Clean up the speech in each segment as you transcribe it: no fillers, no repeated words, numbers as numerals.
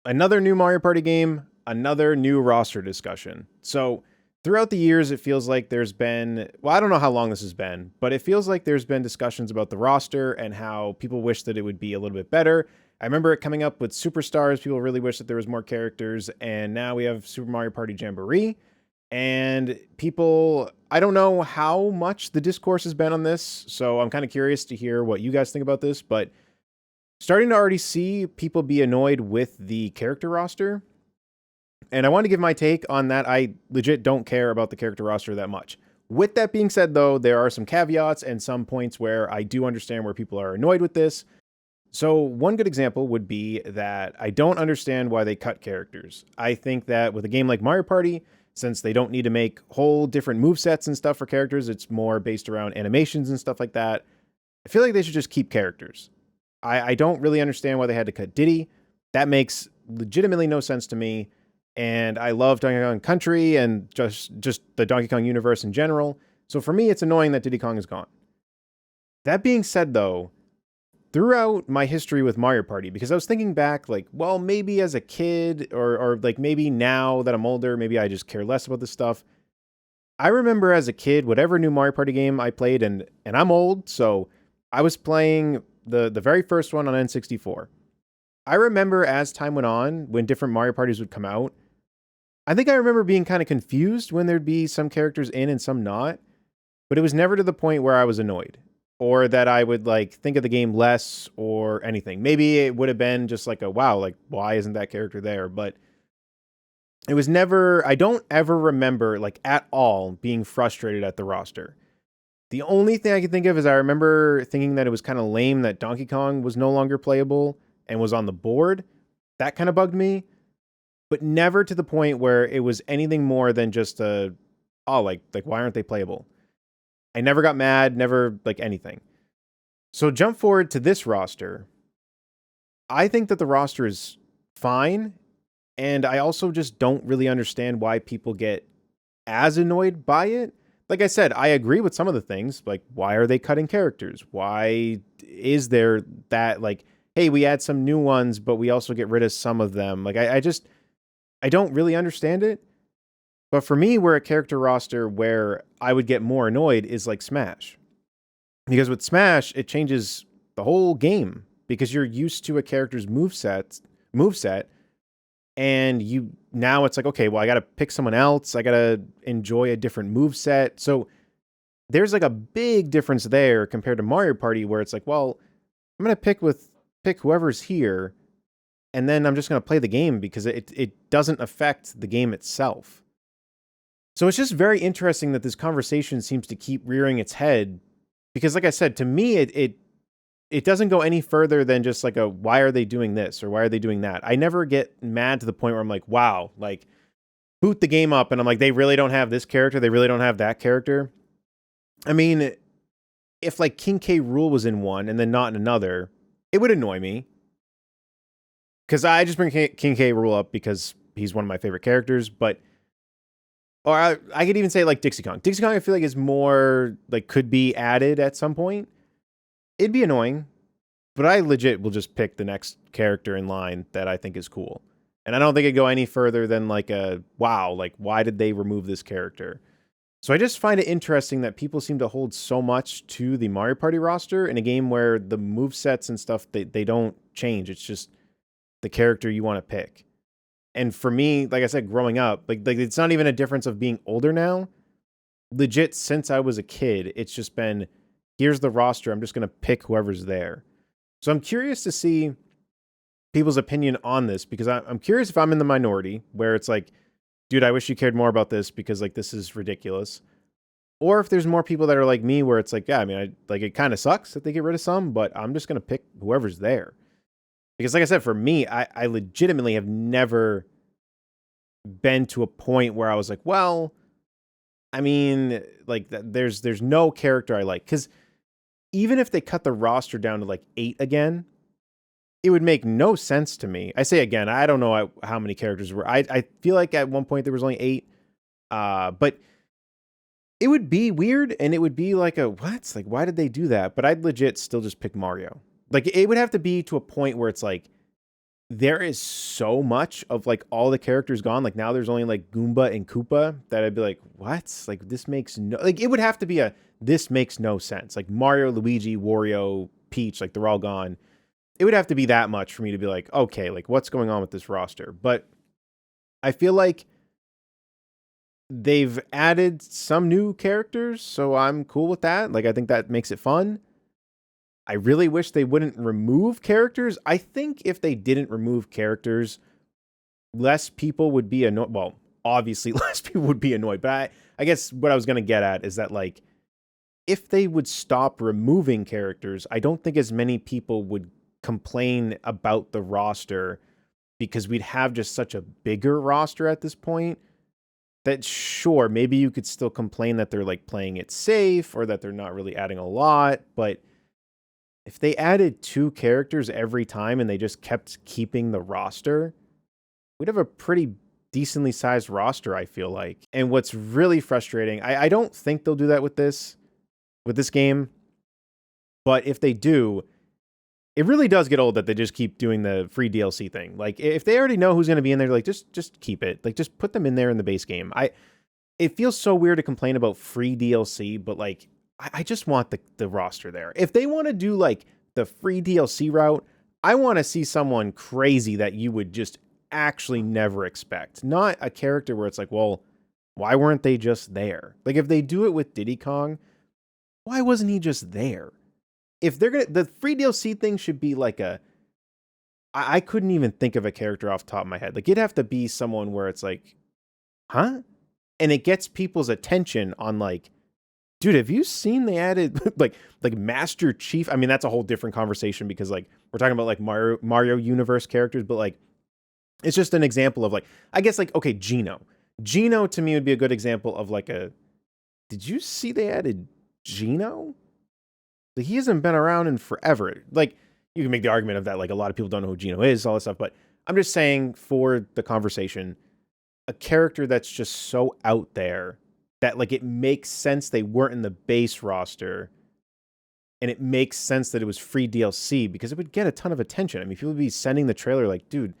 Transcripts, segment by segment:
Another new Mario Party game, another new roster discussion. So, throughout the years, it feels like there's been, well, I don't know how long this has been, but it feels like there's been discussions about the roster and how people wish that it would be a little bit better. I remember it coming up with Superstars. People really wish that there was more characters. And now we have Super Mario Party Jamboree. And people, I don't know how much the discourse has been on this. So I'm kind of curious to hear what you guys think about this. But starting to already see people be annoyed with the character roster. And I want to give my take on that. I legit don't care about the character roster that much. With that being said, though, there are some caveats and some points where I do understand where people are annoyed with this. So, one good example would be that I don't understand why they cut characters. I think that with a game like Mario Party, since they don't need to make whole different move sets and stuff for characters, it's more based around animations and stuff like that. I feel like they should just keep characters. I don't really understand why they had to cut Diddy. That makes legitimately no sense to me. And I love Donkey Kong Country and just the Donkey Kong universe in general. So for me, it's annoying that Diddy Kong is gone. That being said, though, throughout my history with Mario Party, because I was thinking back, like, well, maybe as a kid, or like maybe now that I'm older, maybe I just care less about this stuff. I remember as a kid, whatever new Mario Party game I played, and I'm old, so I was playing the very first one on N64. I remember as time went on, when different Mario parties would come out, I think I remember being kind of confused when there'd be some characters in and some not, but it was never to the point where I was annoyed or that I would like think of the game less or anything. Maybe it would have been just like a wow, like why isn't that character there? But it was never, I don't ever remember like at all being frustrated at the roster. The only thing I can think of is I remember thinking that it was kind of lame that Donkey Kong was no longer playable and was on the board. That kind of bugged me, but never to the point where it was anything more than just a, oh, like why aren't they playable? I never got mad, never like anything. So jump forward to this roster. I think that the roster is fine, and I also just don't really understand why people get as annoyed by it. Like I said, I agree with some of the things. Like, why are they cutting characters? Why is there that, like, hey, we add some new ones, but we also get rid of some of them? Like, I don't really understand it. But for me, where a character roster where I would get more annoyed is like Smash. Because with Smash, it changes the whole game because you're used to a character's moveset, and you now it's like, okay, well, I got to pick someone else. I got to enjoy a different move set. So there's like a big difference there compared to Mario Party where it's like, well, I'm going to pick whoever's here and then I'm just going to play the game because it doesn't affect the game itself. So it's just very interesting that this conversation seems to keep rearing its head because like I said, to me it doesn't go any further than just like a why are they doing this or why are they doing that? I never get mad to the point where I'm like, wow, like boot the game up and I'm like, they really don't have this character, they really don't have that character. I mean, if like King K. Rool was in one and then not in another, it would annoy me. Because I just bring King K. Rool up because he's one of my favorite characters, but or I could even say like Dixie Kong. Dixie Kong I feel like is more like could be added at some point. It'd be annoying, but I legit will just pick the next character in line that I think is cool. And I don't think it'd go any further than like a wow, like why did they remove this character? So I just find it interesting that people seem to hold so much to the Mario Party roster in a game where the move sets and stuff they don't change. It's just the character you want to pick. And for me, like I said, growing up, like it's not even a difference of being older now. Legit, since I was a kid, it's just been here's the roster. I'm just gonna pick whoever's there. So I'm curious to see people's opinion on this because I'm curious if I'm in the minority where it's like, dude, I wish you cared more about this because like this is ridiculous. Or if there's more people that are like me where it's like, yeah, I mean, like it kind of sucks that they get rid of some, but I'm just gonna pick whoever's there. Because like I said, for me, I legitimately have never been to a point where I was like, well, I mean, like there's no character I like. Because even if they cut the roster down to like 8 again, it would make no sense to me. I say again, I don't know how many characters were. I feel like at one point there was only 8. But it would be weird and it would be like a what? Like, why did they do that? But I'd legit still just pick Mario. Like, it would have to be to a point where it's like, there is so much of like all the characters gone. Like now there's only like Goomba and Koopa that I'd be like, what? Like this makes no, like it would have to be a, this makes no sense. Like Mario, Luigi, Wario, Peach, like they're all gone. It would have to be that much for me to be like, okay, like what's going on with this roster? But I feel like they've added some new characters, so I'm cool with that. Like I think that makes it fun. I really wish they wouldn't remove characters. I think if they didn't remove characters, less people would be annoyed. Well, obviously less people would be annoyed, but I guess what I was going to get at is that like if they would stop removing characters, I don't think as many people would complain about the roster because we'd have just such a bigger roster at this point that sure, maybe you could still complain that they're like playing it safe or that they're not really adding a lot, but if they added 2 characters every time and they just kept keeping the roster, we'd have a pretty decently sized roster, I feel like. And what's really frustrating, I don't think they'll do that with this game, but if they do, it really does get old that they just keep doing the free DLC thing. Like if they already know who's going to be in there, like just keep it. Like just put them in there in the base game. It feels so weird to complain about free DLC, but like I just want the roster there. If they want to do like the free DLC route, I want to see someone crazy that you would just actually never expect. Not a character where it's like, well, why weren't they just there? Like if they do it with Diddy Kong, why wasn't he just there? If they're gonna, the free DLC thing should be like I couldn't even think of a character off the top of my head. Like it'd have to be someone where it's like, huh? And it gets people's attention on like, dude, have you seen they added like Master Chief? I mean, that's a whole different conversation because like we're talking about like Mario universe characters, but like it's just an example of like, I guess like, okay, Gino. Gino to me would be a good example of like did you see they added Gino? Like, he hasn't been around in forever. Like you can make the argument of that, like a lot of people don't know who Gino is, all that stuff, but I'm just saying for the conversation, a character that's just so out there that like it makes sense they weren't in the base roster and it makes sense that it was free DLC because it would get a ton of attention. I mean, people would be sending the trailer like, dude,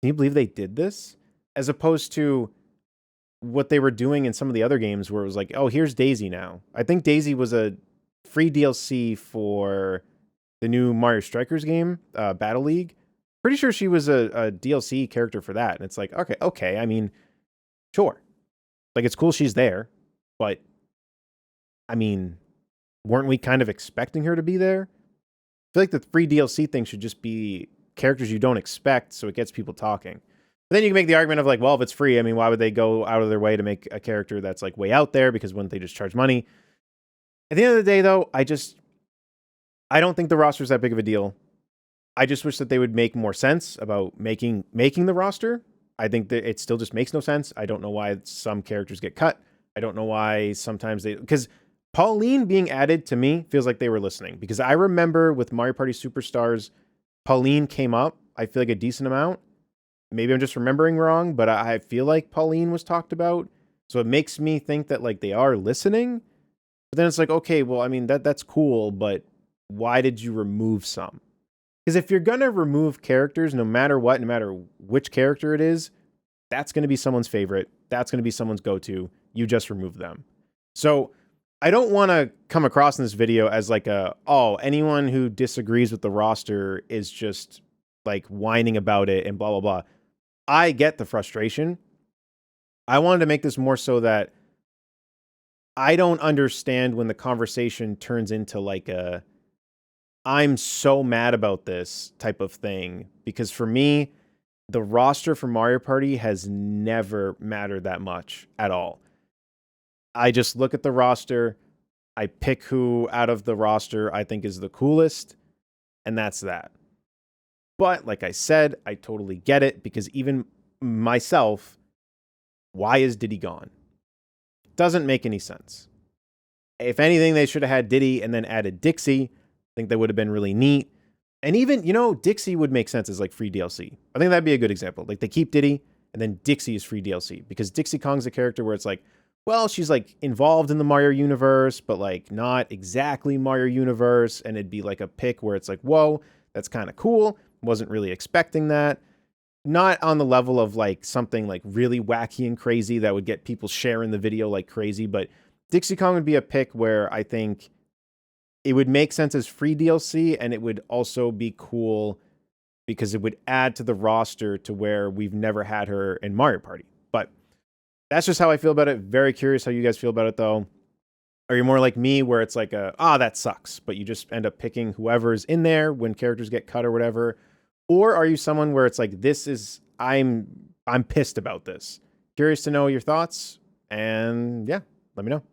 can you believe they did this? As opposed to what they were doing in some of the other games where it was like, oh, here's Daisy now. I think Daisy was a free DLC for the new Mario Strikers game, Battle League. Pretty sure she was a DLC character for that. And it's like, okay. I mean, sure. Like, it's cool she's there, but, I mean, weren't we kind of expecting her to be there? I feel like the free DLC thing should just be characters you don't expect, so it gets people talking. But then you can make the argument of like, well, if it's free, I mean, why would they go out of their way to make a character that's like way out there? Because wouldn't they just charge money? At the end of the day, though, I don't think the roster is that big of a deal. I just wish that they would make more sense about making the roster. I think that it still just makes no sense. I don't know why some characters get cut. I don't know why sometimes because Pauline being added to me feels like they were listening because I remember with Mario Party Superstars, Pauline came up, I feel like a decent amount. Maybe I'm just remembering wrong, but I feel like Pauline was talked about. So it makes me think that like they are listening. But then it's like, okay, well, I mean, that's cool, but why did you remove some? Because if you're going to remove characters, no matter what, no matter which character it is, that's going to be someone's favorite. That's going to be someone's go-to. You just remove them. So I don't want to come across in this video as like anyone who disagrees with the roster is just like whining about it and blah, blah, blah. I get the frustration. I wanted to make this more so that I don't understand when the conversation turns into like I'm so mad about this type of thing. Because for me, the roster for Mario Party has never mattered that much at all. I just look at the roster, I pick who out of the roster I think is the coolest, and that's that. But like I said, I totally get it because even myself, why is Diddy gone? Doesn't make any sense. If anything, they should have had Diddy and then added Dixie. I think that would have been really neat. And even, Dixie would make sense as like free DLC. I think that'd be a good example. Like they keep Diddy and then Dixie is free DLC because Dixie Kong's a character where it's like, well, she's like involved in the Mario universe, but like not exactly Mario universe. And it'd be like a pick where it's like, whoa, that's kind of cool. Wasn't really expecting that. Not on the level of like something like really wacky and crazy that would get people sharing the video like crazy, but Dixie Kong would be a pick where I think it would make sense as free DLC, and it would also be cool because it would add to the roster to where we've never had her in Mario Party. But that's just how I feel about it. Very curious how you guys feel about it, though. Are you more like me, where it's like that sucks, but you just end up picking whoever's in there when characters get cut or whatever? Or are you someone where it's like, I'm pissed about this? Curious to know your thoughts, and yeah, let me know.